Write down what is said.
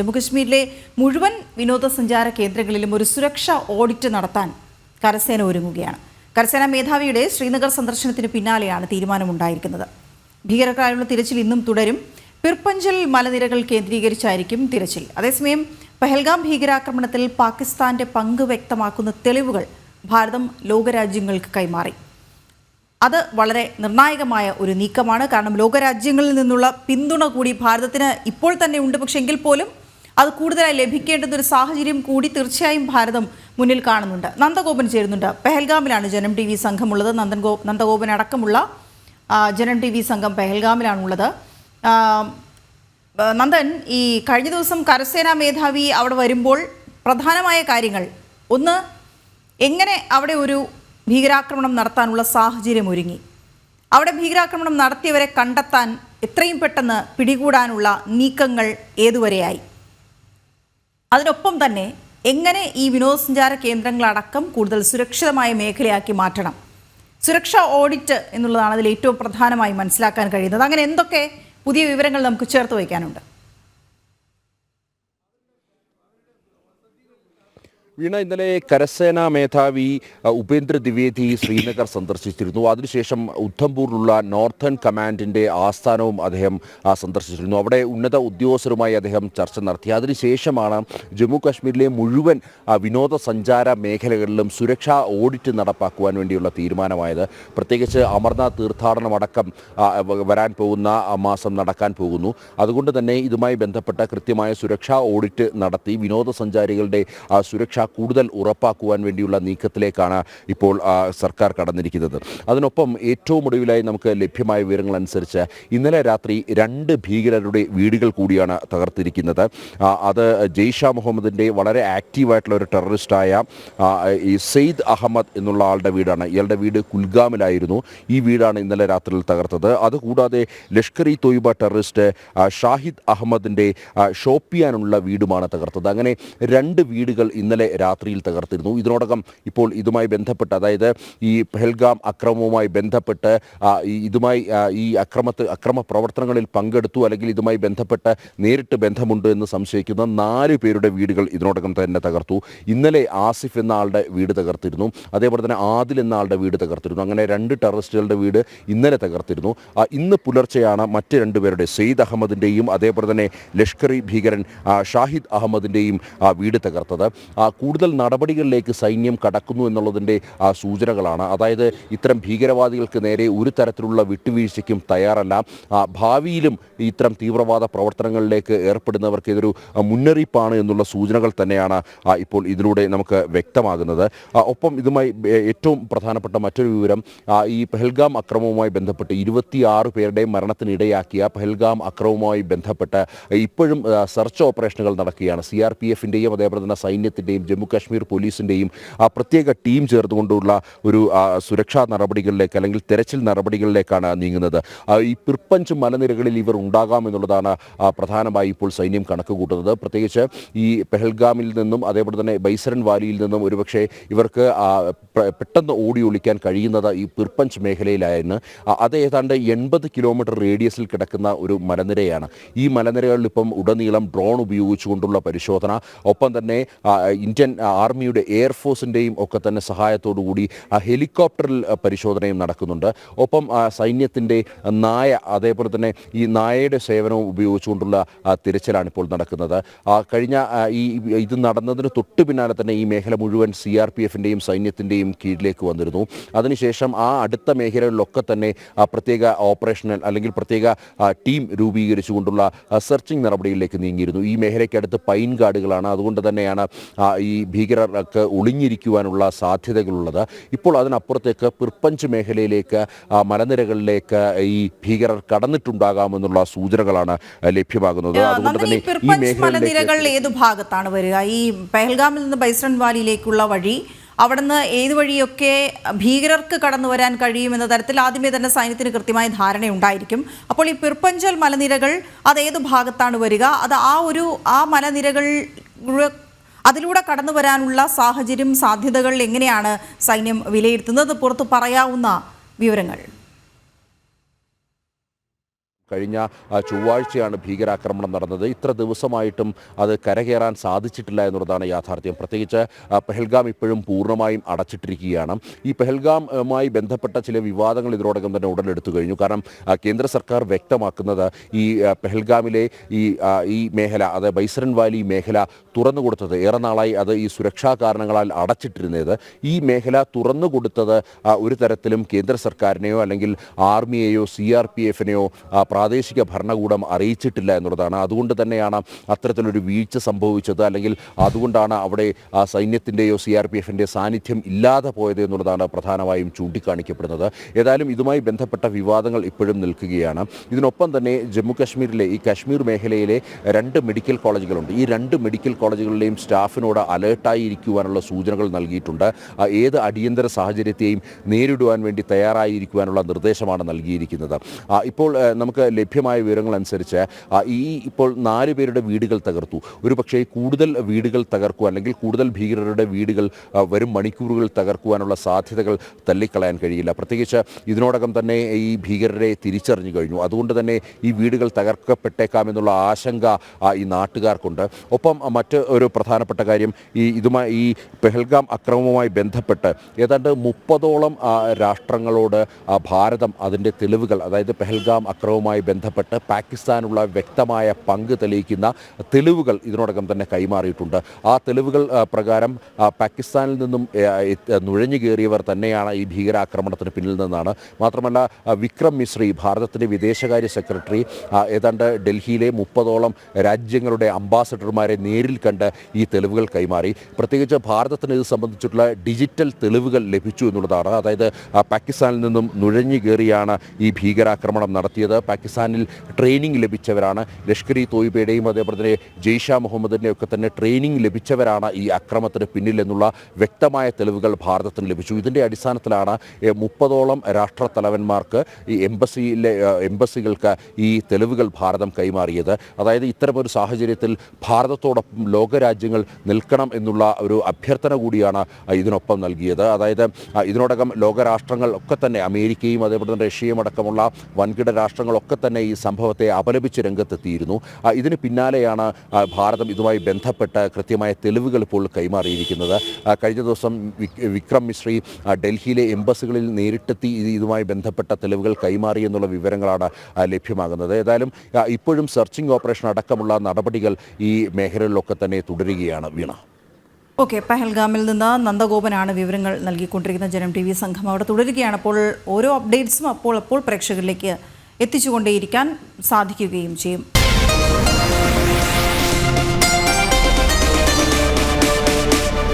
ജമ്മുകശ്മീരിലെ മുഴുവൻ വിനോദസഞ്ചാര കേന്ദ്രങ്ങളിലും ഒരു സുരക്ഷാ ഓഡിറ്റ് നടത്താൻ കരസേന ഒരുങ്ങുകയാണ്. കരസേനാ മേധാവിയുടെ ശ്രീനഗർ സന്ദർശനത്തിന് പിന്നാലെയാണ് തീരുമാനമുണ്ടായിരിക്കുന്നത്. ഭീകരർക്കായുള്ള തിരച്ചിൽ ഇന്നും തുടരും. പിർപഞ്ചൽ മലനിരകൾ കേന്ദ്രീകരിച്ചായിരിക്കും തിരച്ചിൽ. അതേസമയം പഹൽഗാം ഭീകരാക്രമണത്തിൽ പാകിസ്ഥാന്റെ പങ്ക് വ്യക്തമാക്കുന്ന തെളിവുകൾ ഭാരതം ലോകരാജ്യങ്ങൾക്ക് കൈമാറി. അത് വളരെ നിർണായകമായ ഒരു നീക്കമാണ്. കാരണം ലോകരാജ്യങ്ങളിൽ നിന്നുള്ള പിന്തുണ കൂടി ഭാരതത്തിന് ഇപ്പോൾ തന്നെ ഉണ്ട്. പക്ഷേ എങ്കിൽ പോലും അത് കൂടുതലായി ലഭിക്കേണ്ടുന്ന ഒരു സാഹചര്യം കൂടി തീർച്ചയായും ഭാരതം മുന്നിൽ കാണുന്നുണ്ട്. നന്ദഗോപൻ ചേരുന്നുണ്ട്. പെഹൽഗാമിലാണ് ജനം ടി വി സംഘമുള്ളത്. നന്ദഗോപൻ അടക്കമുള്ള ജനം ടി വി സംഘം പെഹൽഗാമിലാണുള്ളത്. നന്ദൻ, ഈ കഴിഞ്ഞ ദിവസം കരസേനാ മേധാവി അവിടെ വരുമ്പോൾ പ്രധാനമായ കാര്യങ്ങൾ ഒന്ന്, എങ്ങനെ അവിടെ ഒരു ഭീകരാക്രമണം നടത്താനുള്ള സാഹചര്യം ഒരുങ്ങി, അവിടെ ഭീകരാക്രമണം നടത്തിയവരെ കണ്ടെത്താൻ എത്രയും പെട്ടെന്ന് പിടികൂടാനുള്ള നീക്കങ്ങൾ ഏതുവരെയായി, അതിനൊപ്പം തന്നെ എങ്ങനെ ഈ വിനോദസഞ്ചാര കേന്ദ്രങ്ങളടക്കം കൂടുതൽ സുരക്ഷിതമായ മേഖലയാക്കി മാറ്റണം, സുരക്ഷാ ഓഡിറ്റ് എന്നുള്ളതാണ് അതിൽ ഏറ്റവും പ്രധാനമായി മനസ്സിലാക്കാൻ കഴിയുന്നത്. അങ്ങനെ എന്തൊക്കെ പുതിയ വിവരങ്ങൾ നമുക്ക് ചേർത്ത് വയ്ക്കാനുണ്ട്? വീണ, ഇന്നലെ കരസേനാ മേധാവി ഉപേന്ദ്ര ദ്വിവേദി ശ്രീനഗർ സന്ദർശിച്ചിരുന്നു. അതിനുശേഷം ഉദ്ധംപൂരിലുള്ള നോർത്തേൺ കമാൻഡിൻ്റെ ആസ്ഥാനവും അദ്ദേഹം സന്ദർശിച്ചിരുന്നു. അവിടെ ഉന്നത ഉദ്യോഗസ്ഥരുമായി അദ്ദേഹം ചർച്ച നടത്തി. അതിനുശേഷമാണ് ജമ്മു കാശ്മീരിലെ മുഴുവൻ വിനോദസഞ്ചാര മേഖലകളിലും സുരക്ഷാ ഓഡിറ്റ് നടപ്പാക്കുവാൻ വേണ്ടിയുള്ള തീരുമാനമായത്. പ്രത്യേകിച്ച് അമർനാഥ് തീർത്ഥാടനം അടക്കം വരാൻ പോകുന്ന മാസം നടക്കാൻ പോകുന്നു. അതുകൊണ്ട് തന്നെ ഇതുമായി ബന്ധപ്പെട്ട കൃത്യമായ സുരക്ഷാ ഓഡിറ്റ് നടത്തി വിനോദസഞ്ചാരികളുടെ സുരക്ഷ കൂടുതൽ ഉറപ്പാക്കുവാൻ വേണ്ടിയുള്ള നീക്കത്തിലേക്കാണ് ഇപ്പോൾ സർക്കാർ കടന്നിരിക്കുന്നത്. അതിനൊപ്പം ഏറ്റവും ഒടുവിലായി നമുക്ക് ലഭ്യമായ വിവരങ്ങൾ അനുസരിച്ച് ഇന്നലെ രാത്രി 2 ഭീകരരുടെ വീടുകൾ കൂടിയാണ് തകർത്തിരിക്കുന്നത്. അത് ജെയ്ഷ മുഹമ്മദിൻ്റെ വളരെ ആക്റ്റീവായിട്ടുള്ള ഒരു ടെററിസ്റ്റായ ഈ സെയ്ദ് അഹമ്മദ് എന്നുള്ള ആളുടെ വീടാണ്. ഇയാളുടെ വീട് കുൽഗാമിലായിരുന്നു. ഈ വീടാണ് ഇന്നലെ രാത്രിയിൽ തകർത്തത്. അതുകൂടാതെ ലഷ്കർ ഇ തോയ്ബ ടെററിസ്റ്റ് ഷാഹിദ് അഹമ്മദിൻ്റെ ഷോപ്പിയാനുള്ള വീടുമാണ് തകർത്തത്. അങ്ങനെ 2 വീടുകൾ ഇന്നലെ രാത്രിയിൽ തകർത്തിരുന്നു. ഇതിനോടകം ഇപ്പോൾ ഇതുമായി ബന്ധപ്പെട്ട്, അതായത് ഈ പെഹൽഗാം അക്രമവുമായി ബന്ധപ്പെട്ട് ഈ അക്രമ പ്രവർത്തനങ്ങളിൽ പങ്കെടുത്തു അല്ലെങ്കിൽ ഇതുമായി ബന്ധപ്പെട്ട് നേരിട്ട് ബന്ധമുണ്ട് എന്ന് സംശയിക്കുന്ന 4 പേരുടെ വീടുകൾ ഇതിനോടകം തന്നെ തകർത്തു. ഇന്നലെ ആസിഫ് എന്ന ആളുടെ വീട് തകർത്തിരുന്നു. അതേപോലെ തന്നെ ആദിൽ എന്ന ആളുടെ വീട് തകർത്തിരുന്നു. അങ്ങനെ 2 ടെററിസ്റ്റുകളുടെ വീട് ഇന്നലെ തകർത്തിരുന്നു. ഇന്ന് പുലർച്ചെയാണ് മറ്റ് 2 പേരുടെ, സെയ്ദ് അഹമ്മദിൻ്റെയും അതേപോലെ തന്നെ ലഷ്കറി ഭീകരൻ ഷാഹിദ് അഹമ്മദിൻ്റെയും വീട് തകർത്തത്. കൂടുതൽ നടപടികളിലേക്ക് സൈന്യം കടക്കുന്നു എന്നുള്ളതിൻ്റെ സൂചനകളാണ്. അതായത് ഇത്തരം ഭീകരവാദികൾക്ക് നേരെ ഒരു തരത്തിലുള്ള വിട്ടുവീഴ്ചയ്ക്കും തയ്യാറല്ല. ഭാവിയിലും ഇത്തരം തീവ്രവാദ പ്രവർത്തനങ്ങളിലേക്ക് ഏർപ്പെടുന്നവർക്ക് ഇതൊരു മുന്നറിയിപ്പാണ് എന്നുള്ള സൂചനകൾ തന്നെയാണ് ഇപ്പോൾ ഇതിലൂടെ നമുക്ക് വ്യക്തമാകുന്നത്. ഒപ്പം ഇതുമായി ഏറ്റവും പ്രധാനപ്പെട്ട മറ്റൊരു വിവരം, ഈ പെഹൽഗാം അക്രമവുമായി ബന്ധപ്പെട്ട് 26 പേരുടെ മരണത്തിനിടയാക്കിയ പെഹൽഗാം അക്രമവുമായി ബന്ധപ്പെട്ട് ഇപ്പോഴും സെർച്ച് ഓപ്പറേഷനുകൾ നടക്കുകയാണ്. CRPF-ൻ്റെയും അതേപോലെ തന്നെ സൈന്യത്തിൻ്റെയും ജമ്മു കാശ്മീർ പോലീസിൻ്റെയും പ്രത്യേക ടീം ചേർന്നുകൊണ്ടുള്ള ഒരു സുരക്ഷാ നടപടികളിലേക്ക് അല്ലെങ്കിൽ തെരച്ചിൽ നടപടികളിലേക്കാണ് നീങ്ങുന്നത്. ഈ പിർപഞ്ച് മലനിരകളിൽ ഇവർ ഉണ്ടാകാമെന്നുള്ളതാണ് പ്രധാനമായി ഇപ്പോൾ സൈന്യം കണക്ക് കൂട്ടുന്നത്. പ്രത്യേകിച്ച് ഈ പെഹൽഗാമിൽ നിന്നും അതേപോലെ തന്നെ ബൈസരൻ വാലിയിൽ നിന്നും ഒരുപക്ഷെ ഇവർക്ക് പെട്ടെന്ന് ഓടി ഒളിക്കാൻ കഴിയുന്നത് ഈ പിർപഞ്ച് മേഖലയിലായിരുന്നു. അത് ഏതാണ്ട് 80 കിലോമീറ്റർ റേഡിയസിൽ കിടക്കുന്ന ഒരു മലനിരയാണ്. ഈ മലനിരകളിൽ ഇപ്പം ഉടനീളം ഡ്രോൺ ഉപയോഗിച്ചുകൊണ്ടുള്ള പരിശോധന, ഒപ്പം തന്നെ ഇന്ത്യൻ ആർമിയുടെ എയർഫോഴ്സിൻ്റെയും ഒക്കെ തന്നെ സഹായത്തോടു കൂടി ഹെലികോപ്റ്ററിൽ പരിശോധനയും നടക്കുന്നുണ്ട്. ഒപ്പം സൈന്യത്തിൻ്റെ നായ, അതേപോലെ തന്നെ ഈ നായയുടെ സേവനവും ഉപയോഗിച്ചുകൊണ്ടുള്ള തിരച്ചിലാണ് ഇപ്പോൾ നടക്കുന്നത്. കഴിഞ്ഞ ഇത് നടന്നതിന് തൊട്ട് പിന്നാലെ തന്നെ ഈ മേഖല മുഴുവൻ CRPF-ൻ്റെയും സൈന്യത്തിൻ്റെയും കീഴിലേക്ക് വന്നിരുന്നു. അതിനുശേഷം അടുത്ത മേഖലകളിലൊക്കെ തന്നെ പ്രത്യേക ഓപ്പറേഷണൽ അല്ലെങ്കിൽ പ്രത്യേക ടീം രൂപീകരിച്ചുകൊണ്ടുള്ള സെർച്ചിങ് നടപടികളിലേക്ക് നീങ്ങിയിരുന്നു. ഈ മേഖലയ്ക്കടുത്ത് പൈൻ കാടുകളാണ്. അതുകൊണ്ട് തന്നെയാണ് ഈ ഭീകരർക്ക് ഒളിഞ്ഞിരിക്കുവാനുള്ള സാധ്യതകളുള്ളത്. ഇപ്പോൾ അതിനപ്പുറത്തേക്ക് പിർപഞ്ച് മേഖലയിലേക്ക്, മലനിരകളിലേക്ക് ഈ ഭീകരർ കടന്നിട്ടുണ്ടാകാമെന്നുള്ള സൂചനകളാണ് ലഭ്യമാകുന്നത്. അതുകൊണ്ട് തന്നെ ഈ മലനിരകൾ ഏതു ഭാഗത്താണ് വരിക? ഈ പെഹൽഗാമിൽ നിന്ന് ബൈസൺ വാലിയിലേക്കുള്ള വഴി, അവിടുന്ന് ഏത് വഴിയൊക്കെ ഭീകരർക്ക് കടന്നു വരാൻ കഴിയുമെന്ന തരത്തിൽ ആദ്യമേ തന്നെ സൈന്യത്തിന് കൃത്യമായ ധാരണയുണ്ടായിരിക്കും. അപ്പോൾ ഈ പിർപഞ്ചൽ മലനിരകൾ അതേതു ഭാഗത്താണ് വരിക? അത് ആ മലനിരകൾ അതിലൂടെ കടന്നു വരാനുള്ള സാഹചര്യം, സാധ്യതകൾ എങ്ങനെയാണ് സൈന്യം വിലയിരുത്തുന്നത്? പുറത്തു പറയാവുന്ന വിവരങ്ങൾ. കഴിഞ്ഞ ചൊവ്വാഴ്ചയാണ് ഭീകരാക്രമണം നടന്നത്. ഇത്ര ദിവസമായിട്ടും അത് കരകയറാൻ സാധിച്ചിട്ടില്ല എന്നുള്ളതാണ് യാഥാർത്ഥ്യം. പ്രത്യേകിച്ച് പെഹൽഗാം ഇപ്പോഴും പൂർണ്ണമായും അടച്ചിട്ടിരിക്കുകയാണ്. ഈ പെഹൽഗാമുമായി ബന്ധപ്പെട്ട ചില വിവാദങ്ങൾ ഇതിനോടകം തന്നെ ഉടലെടുത്തു കഴിഞ്ഞു. കാരണം കേന്ദ്ര സർക്കാർ വ്യക്തമാക്കുന്നത് ഈ പെഹൽഗാമിലെ ഈ മേഖല, അത് ബൈസരൻ വാലി മേഖല തുറന്നു കൊടുത്തത് ഏറെ നാളായി അത് ഈ സുരക്ഷാ കാരണങ്ങളാൽ അടച്ചിട്ടിരുന്നത്. ഈ മേഖല തുറന്നു കൊടുത്തത് ഒരു തരത്തിലും കേന്ദ്ര സർക്കാരിനെയോ അല്ലെങ്കിൽ ആർമിയെയോ CRPFനെയോ പ്രാദേശിക ഭരണകൂടം അറിയിച്ചിട്ടില്ല എന്നുള്ളതാണ്. അതുകൊണ്ട് തന്നെയാണ് അത്തരത്തിലൊരു വീഴ്ച സംഭവിച്ചത്, അല്ലെങ്കിൽ അതുകൊണ്ടാണ് അവിടെ സൈന്യത്തിൻ്റെയോ CRPFൻ്റെ സാന്നിധ്യം ഇല്ലാതെ പോയത് എന്നുള്ളതാണ് പ്രധാനമായും ചൂണ്ടിക്കാണിക്കപ്പെടുന്നത്. ഏതായാലും ഇതുമായി ബന്ധപ്പെട്ട വിവാദങ്ങൾ ഇപ്പോഴും നിൽക്കുകയാണ്. ഇതിനൊപ്പം തന്നെ ജമ്മു കാശ്മീരിലെ ഈ കാശ്മീർ മേഖലയിലെ 2 മെഡിക്കൽ കോളേജുകളുണ്ട്. ഈ 2 മെഡിക്കൽ കോളേജുകളിലെയും സ്റ്റാഫിനോട് അലേർട്ടായി ഇരിക്കുവാനുള്ള സൂചനകൾ നൽകിയിട്ടുണ്ട്. ഏത് അടിയന്തര സാഹചര്യത്തെയും നേരിടുവാൻ വേണ്ടി തയ്യാറായിരിക്കുവാനുള്ള നിർദ്ദേശമാണ് നൽകിയിരിക്കുന്നത്. ഇപ്പോൾ നമുക്ക് ലഭ്യമായ വിവരങ്ങൾ അനുസരിച്ച് ഇപ്പോൾ 4 പേരുടെ വീടുകൾ തകർത്തു. ഒരു പക്ഷേ കൂടുതൽ വീടുകൾ തകർക്കുക അല്ലെങ്കിൽ കൂടുതൽ ഭീകരരുടെ വീടുകൾ വരും മണിക്കൂറുകൾ തകർക്കുവാനുള്ള സാധ്യതകൾ തള്ളിക്കളയാൻ കഴിയില്ല. പ്രത്യേകിച്ച് ഇതിനോടകം തന്നെ ഈ ഭീകരരെ തിരിച്ചറിഞ്ഞു കഴിഞ്ഞു. അതുകൊണ്ട് തന്നെ ഈ വീടുകൾ തകർക്കപ്പെട്ടേക്കാമെന്നുള്ള ആശങ്ക ഈ നാട്ടുകാർക്കുണ്ട്. ഒപ്പം മറ്റ് ഒരു പ്രധാനപ്പെട്ട കാര്യം, ഈ പെഹൽഗാം അക്രമവുമായി ബന്ധപ്പെട്ട് ഏതാണ്ട് 30ഓളം രാഷ്ട്രങ്ങളോട് ഭാരതം അതിൻ്റെ തെളിവുകൾ, അതായത് പെഹൽഗാം അക്രമവുമായി ബന്ധപ്പെട്ട് പാകിസ്ഥാനുള്ള വ്യക്തമായ പങ്ക് തെളിയിക്കുന്ന തെളിവുകൾ ഇതിനോടകം തന്നെ കൈമാറിയിട്ടുണ്ട്. ആ തെളിവുകൾ പ്രകാരം പാകിസ്ഥാനിൽ നിന്നും നുഴഞ്ഞു കയറിയവർ തന്നെയാണ് ഈ ഭീകരാക്രമണത്തിന് പിന്നിൽ നിന്നാണ്. മാത്രമല്ല വിക്രം മിശ്രി, ഭാരതത്തിൻ്റെ വിദേശകാര്യ സെക്രട്ടറി, ഏതാണ്ട് ഡൽഹിയിലെ 30ഓളം രാജ്യങ്ങളുടെ അംബാസഡർമാരെ നേരിൽ കണ്ട് ഈ തെളിവുകൾ കൈമാറി. പ്രത്യേകിച്ച് ഭാരതത്തിന് ഇത് സംബന്ധിച്ചിട്ടുള്ള ഡിജിറ്റൽ തെളിവുകൾ ലഭിച്ചു എന്നുള്ളതാണ്. അതായത് പാകിസ്ഥാനിൽ നിന്നും നുഴഞ്ഞു കയറിയാണ് ഈ ഭീകരാക്രമണം നടത്തിയത്. പാകിസ്ഥാനിൽ ട്രെയിനിങ് ലഭിച്ചവരാണ്. ലഷ്കർ ഇ തോയ്ബയുടെയും അതേപോലെ തന്നെ ജെയ്ഷ മുഹമ്മദിൻ്റെ ഒക്കെ തന്നെ ട്രെയിനിങ് ലഭിച്ചവരാണ് ഈ അക്രമത്തിന് പിന്നിലെന്നുള്ള വ്യക്തമായ തെളിവുകൾ ഭാരതത്തിന് ലഭിച്ചു. ഇതിൻ്റെ അടിസ്ഥാനത്തിലാണ് 30ഓളം രാഷ്ട്രത്തലവന്മാർക്ക് ഈ എംബസികൾക്ക് ഈ തെളിവുകൾ ഭാരതം കൈമാറിയത്. അതായത് ഇത്തരമൊരു സാഹചര്യത്തിൽ ഭാരതത്തോടൊപ്പം ലോകരാജ്യങ്ങൾ നിൽക്കണം എന്നുള്ള ഒരു അഭ്യർത്ഥന കൂടിയാണ് ഇതിനൊപ്പം നൽകിയത്. അതായത് ഇതിനോടകം ലോകരാഷ്ട്രങ്ങൾ ഒക്കെ തന്നെ, അമേരിക്കയും അതേപോലെ തന്നെ റഷ്യയും അടക്കമുള്ള വൻകിട രാഷ്ട്രങ്ങളൊക്കെ തന്നെ ഈ സംഭവത്തെ അപലപിച്ച് രംഗത്തെത്തിയിരുന്നു. ഇതിന് പിന്നാലെയാണ് ഭാരതം ഇതുമായി ബന്ധപ്പെട്ട് കൃത്യമായ തെളിവുകൾ ഇപ്പോൾ കൈമാറിയിരിക്കുന്നത്. കഴിഞ്ഞ ദിവസം വിക്രം മിശ്രി ഡൽഹിയിലെ എംബസികളിൽ നേരിട്ടെത്തി ഇതുമായി ബന്ധപ്പെട്ട തെളിവുകൾ കൈമാറി എന്നുള്ള വിവരങ്ങളാണ് ലഭ്യമാകുന്നത്. ഏതായാലും ഇപ്പോഴും സെർച്ചിങ് ഓപ്പറേഷൻ അടക്കമുള്ള നടപടികൾ ഈ മേഖലകളിലൊക്കെ തന്നെ തുടരുകയാണ്. വീണ. ഓക്കെ, പെഹൽഗാമിൽ നിന്ന് നന്ദഗോപനാണ് വിവരങ്ങൾ നൽകിക്കൊണ്ടിരിക്കുന്ന ജനം TV സംഘം അവിടെ തുടരുകയാണ്. അപ്പോൾ ഓരോ അപ്ഡേറ്റ്സും അപ്പോൾ പ്രേക്ഷകരിലേക്ക് എത്തിച്ചുകൊണ്ടേയിരിക്കാൻ സാധിക്കുകയും ചെയ്യും.